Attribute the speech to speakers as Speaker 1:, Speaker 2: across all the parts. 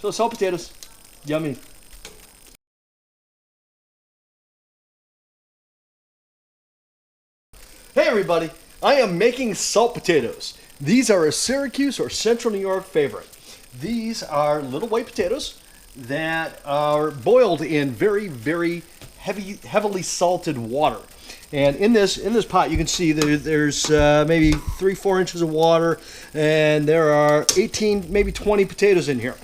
Speaker 1: So salt potatoes, yummy. Hey everybody, I am making salt potatoes. These are a Syracuse or Central New York favorite. These are little white potatoes that are boiled in very heavily salted water. And in this pot, you can see there's maybe 3-4 inches of water, and there are 18, maybe 20 potatoes in here.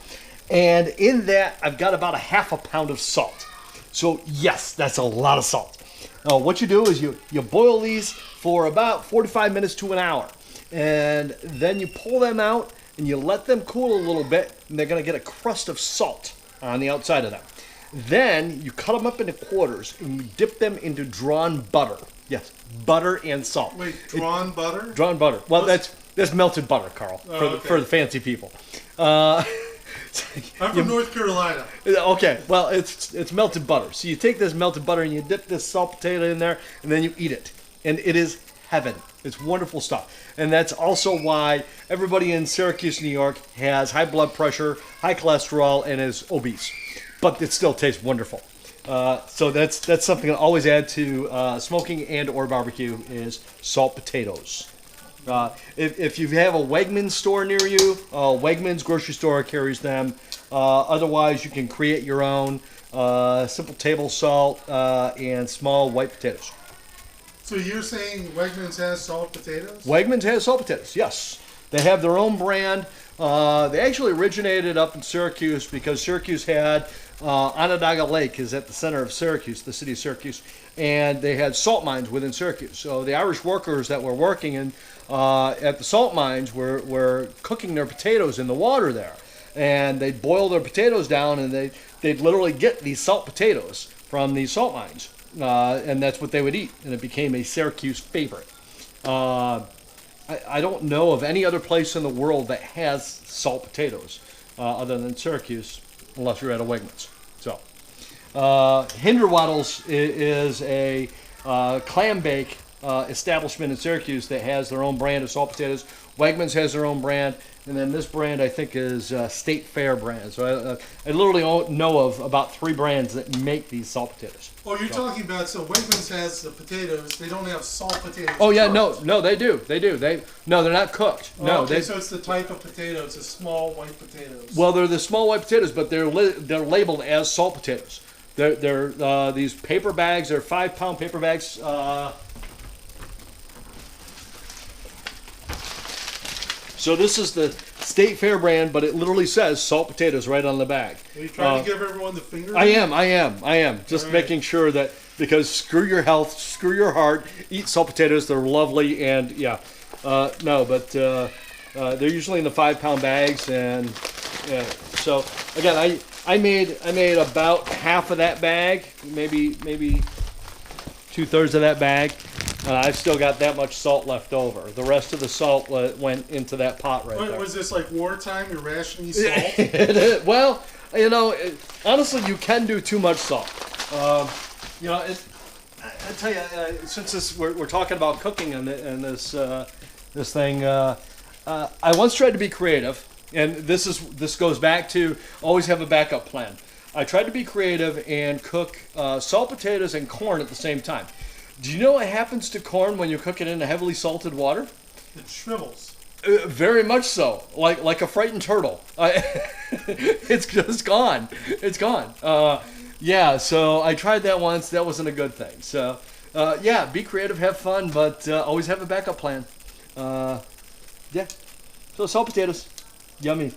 Speaker 1: And in that, I've got about a half a pound of salt. So yes, that's a lot of salt. What you do is you boil these for about 45 minutes to an hour. And then you pull them out and you let them cool a little bit, and they're going to get a crust of salt on the outside of them. Then you cut them up into quarters and you dip them into drawn butter. Yes, butter and salt.
Speaker 2: Wait, drawn butter?
Speaker 1: Drawn butter. Well, that's melted butter, Carl, for the fancy people.
Speaker 2: I'm from North Carolina.
Speaker 1: Okay, well, it's melted butter. So you take this melted butter and you dip this salt potato in there, and then you eat it. And it is heaven. It's wonderful stuff. And that's also why everybody in Syracuse, New York has high blood pressure, high cholesterol, and is obese. But it still tastes wonderful. So that's something I always add to smoking and or barbecue is salt potatoes. If you have a Wegmans store near you, Wegmans grocery store carries them. Otherwise, you can create your own simple table salt and small white potatoes.
Speaker 2: So you're saying Wegmans has salt potatoes?
Speaker 1: Wegmans has salt potatoes, yes. They have their own brand. They actually originated up in Syracuse because Syracuse had Onondaga Lake is at the center of Syracuse, the city of Syracuse, and they had salt mines within Syracuse. So the Irish workers that were working at the salt mines were cooking their potatoes in the water there. And they'd boil their potatoes down, and they'd literally get these salt potatoes from these salt mines. And that's what they would eat, and it became a Syracuse favorite. I don't know of any other place in the world that has salt potatoes other than Syracuse, unless you're at a Wegmans. So, Hinderwaddles is a clam bake establishment in Syracuse that has their own brand of salt potatoes. Wegmans has their own brand, and then this brand I think is State Fair brand. So I literally know of about 3 brands that make these salt potatoes.
Speaker 2: Oh, you're talking about, so Wegmans has the potatoes, they don't have salt potatoes.
Speaker 1: Oh yeah, no, they do. No, they're not cooked. No,
Speaker 2: okay, so it's the type of potato, it's a small white potatoes.
Speaker 1: Well, they're the small white potatoes, but they're labeled as salt potatoes. They're these paper bags, they're 5-pound paper bags. So this is the State Fair brand, but it literally says salt potatoes right on the bag.
Speaker 2: Are you trying to give everyone the finger?
Speaker 1: I am. Just making sure that, because screw your health, screw your heart, eat salt potatoes. They're lovely, and yeah. They're usually in the 5-pound bags, and yeah. So again, I made about half of that bag, maybe 2/3 of that bag. I've still got that much salt left over. The rest of the salt went into that pot right there.
Speaker 2: Was this like wartime? You're rationing salt?
Speaker 1: Well, honestly, you can do too much salt. I tell you, since we're talking about cooking in this thing, I once tried to be creative, and this goes back to always have a backup plan. I tried to be creative and cook salt potatoes and corn at the same time. Do you know what happens to corn when you cook it in a heavily salted water?
Speaker 2: It shrivels.
Speaker 1: Very much so, like a frightened turtle. It's just gone. It's gone. Yeah, so I tried that once. That wasn't a good thing. So, yeah, be creative, have fun, but always have a backup plan. Yeah. So salt potatoes, yummy.